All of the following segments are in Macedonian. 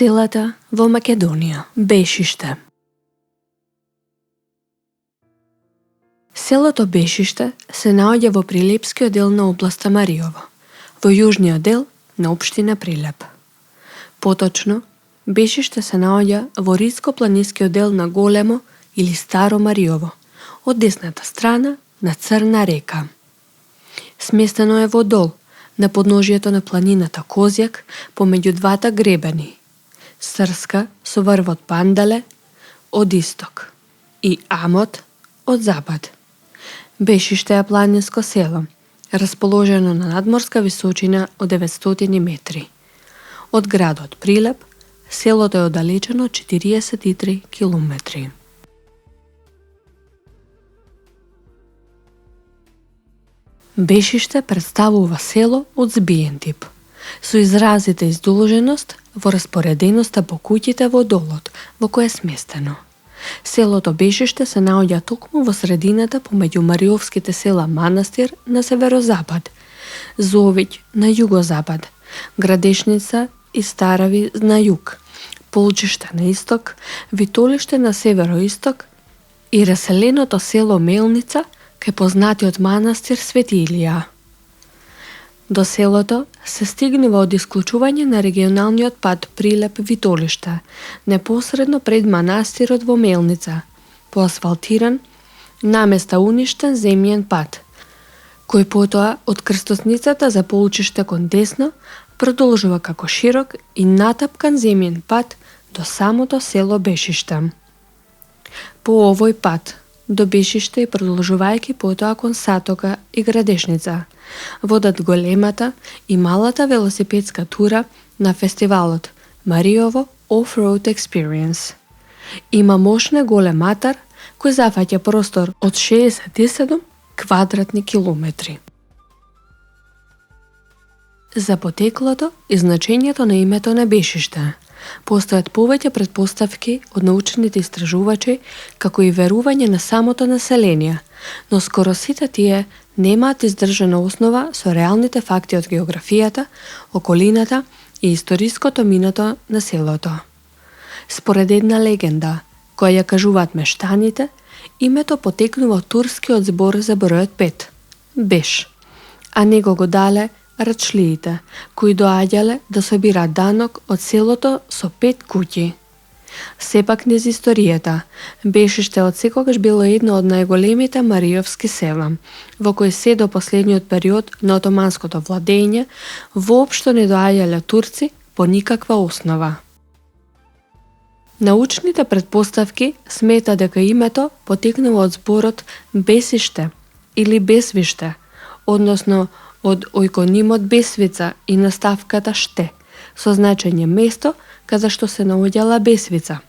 Селата во Македонија, Бешиште. Селото Бешиште се наоѓа во Прилепскиот дел на областа Мариово, во јужниот дел на општина Прилеп. Поточно, Бешиште се наоѓа во ридско-планинскиот дел на Големо или Старо Мариово, од десната страна на Црна река. Сместено е во дол, на подножието на планината Козјак, помеѓу двата гребени, Срска со врвот Пандале од исток и Амот од запад. Бешиште е планинско село, расположено на надморска височина од 900 метри. Од градот Прилеп, селото е оддалечено 43 километри. Бешиште представува село од збиен тип, со изразита издолженост во распореденоста по куќите во долот во кој е сместено. Селото Бешиште се наоѓа токму во средината помеѓу мариовските села Манастир на северозапад, Зовиќ на југозапад, Градешница и Старави на југ, Полчиште на исток, Витолиште на североисток и раселеното село Мелница кај познатиот манастир Свети Илија. До селото се стигнува од исклучување на регионалниот пат Прилеп-Витолиште, непосредно пред манастирот во Мелница, поасфалтиран, наместа уништен земјен пат, кој потоа од крстосницата за Полчиште кон десно продолжува како широк и натапкан земјен пат до самото село Бешиште. По овој пат до Бешиште и продолжувајќи потоа кон Сатока и Градешница, водат големата и малата велосипедска тура на фестивалот Мариово Off-Road Experience. Има мощна голем атар кој зафаќа простор од 67 квадратни километри. За потеклото и значењето на името на Бешиште постојат повеќе претпоставки од научните истражувачи, како и верување на самото население, но скоро сите тие немаат издржана основа со реалните факти од географијата, околината и историското минато на селото. Според една легенда, која ја кажуваат мештаните, името потекнува од турскиот збор за бројот 5, Беш, а него го дале рачлиите, кои доаѓале да собираат данок од селото со 5 куќи. Сепак низ историјата, Бешиште од секогаш било едно од најголемите мариовски села, во кој се до последниот период на отоманското владење воопшто не доаѓале турци по никаква основа. Научните претпоставки смета дека името потекнува од зборот Бесиште или Бесвиште, односно од ојконимот Бесвица и наставката Ште, со значење место каде што се наоѓала Бесвица.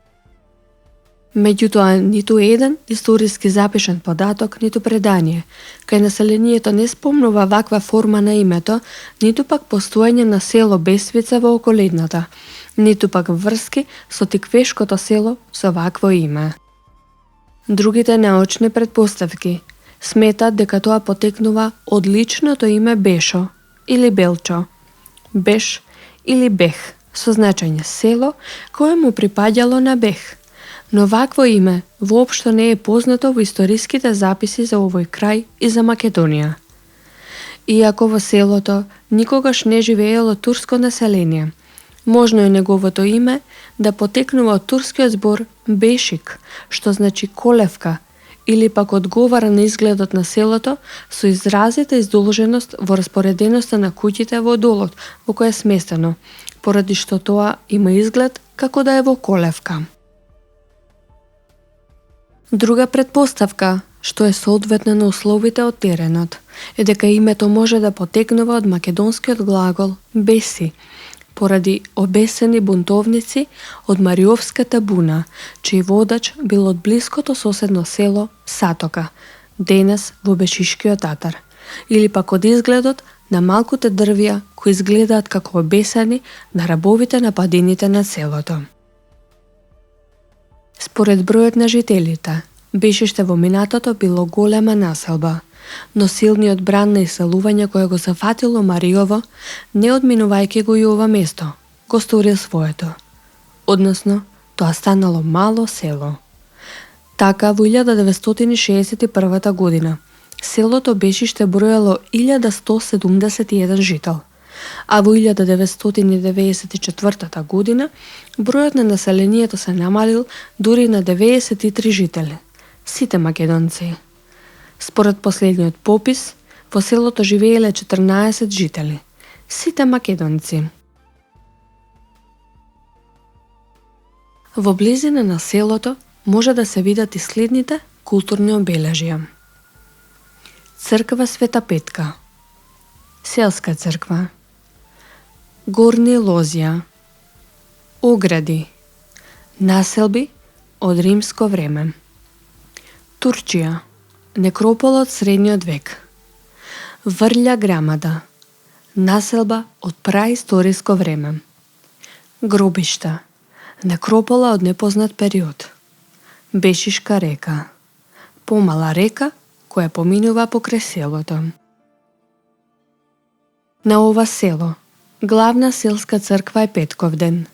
Меѓутоа, ниту еден историски запишан податок, ниту предание, кај населението не спомнува ваква форма на името, ниту пак постоење на село Бесвица во околината, ниту пак врски со тиквешкото село со вакво име. Другите научни претпоставки сметат дека тоа потекнува од личното име Бешо или Белчо, Беш или Бех, со значење село кое му припаѓало на Бех, но вакво име воопшто не е познато во историските записи за овој крај и за Македонија. Иако во селото никогаш не живеело турско население, можно е неговото име да потекнува од турскиот збор Бешик, што значи колевка, или пак одговара на изгледот на селото со изразита издолженост во распореденоста на куќите во долот во кој е сместено, поради што тоа има изглед како да е во колевка. Друга претпоставка, што е соодветна на условите од теренот, е дека името може да потекнува од македонскиот глагол беси, поради обесени бунтовници од Мариовската буна, чиј водач бил од блиското соседно село Сатока, денес во Бешишкиот атар, или пак од изгледот на малкуте дрвја кои изгледаат како обесени на рабовите на падините на селото. Според бројот на жителите, Бешиште во минатото било голема населба, но силниот бран на иселување кое го зафатило Мариово, не одминувајќи го и ова место, го сторил своето. односно тоа станало мало село. Така во 1961 година селото Бешиште броело 1171 жител, а во 1994 година бројот на населението се намалил дури на 93 жители, сите македонци. Според последниот попис, во селото живееле 14 жители, сите македонци. Во близина на селото може да се видат и следните културни обележја. Црква Света Петка, селска црква, горни лозја, огради, населби од римско време. Турчија, некропол од средниот век. Врља грамада, населба од праисториско време. Гробишта, некропола од непознат период. Бешишка река, помала река која поминува покрај селото. На ова село главна селска црква е Петковден.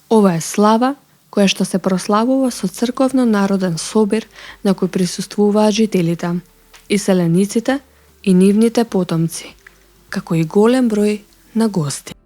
Ова е слава која што се прославува со црковно-народен собир на кој присуствуваат жителите, и селениците и нивните потомци, како и голем број на гости.